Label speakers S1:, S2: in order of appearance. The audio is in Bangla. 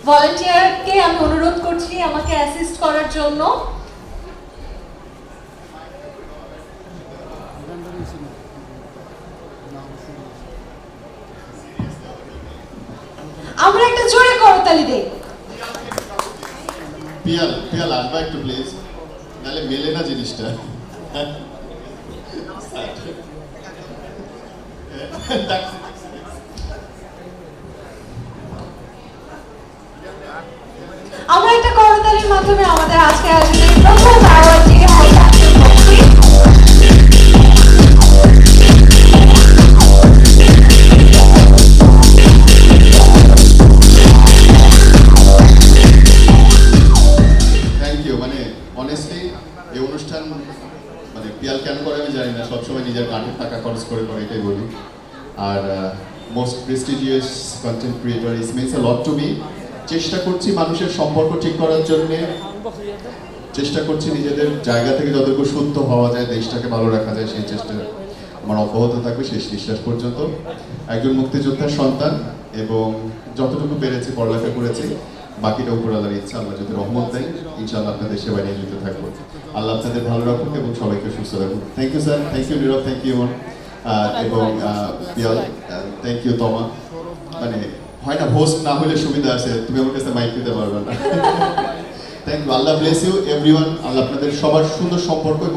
S1: ভলান্টিয়ারকে আমি অনুরোধ করছি আমাকে অ্যাসিস্ট করার জন্য। আমরা একটা জোরে করতালি দেই।
S2: পিয়াল আসবা একটু প্লিজ, নাহলে মেলে না জিনিসটা।
S1: আমরা একটা করতালির মাধ্যমে আমাদের আজকে আয়োজনের প্রথম অ্যাওয়ার্ডটি হাইলাইট করছি।
S2: Thank you. মানে অনেস্টলি এই অনুষ্ঠান মানে পিয়াল কেন করে আমি জানি না, সবসময় নিজের গানের টাকা খরচ করে এটাই বলি। আর most prestigious content creator, is means a lot to me. চেষ্টা করছি মানুষের সম্পর্ক ঠিক করার জন্য, চেষ্টা করছি নিজেদের জায়গা থেকে যতটুকু শুদ্ধ হওয়া যায়, দেশটাকে ভালো রাখা যায়, সেই চেষ্টা আমার অব্যাহত থাকবে শেষ নিঃশ্বাস পর্যন্ত। একজন মুক্তিযোদ্ধার সন্তান এবং যতটুকু পেরেছি পড়ালেখা করেছি, বাকিটা উপরওয়ালার ইচ্ছা, আল্লাহ যদি রহমত দেয় ইনশাআল্লাহ আপনাদের সেবা নিয়ে যেতে থাকবো। আল্লাহ আপনাদের ভালো রাখুন এবং সবাইকে সুস্থ রাখুন। Thank you sir, thank you Nirob, thank you Emon এবং পিয়াল, থ্যাংক ইউ তমা। মানে হয় না হোস্ট না হলে সুবিধা আছে, তুমি আমার কাছে মাইক দিতে পারবে না। Thank you. Allah bless you everyone. আল্লাহ আপনাদের সবার সুন্দর সম্পর্ক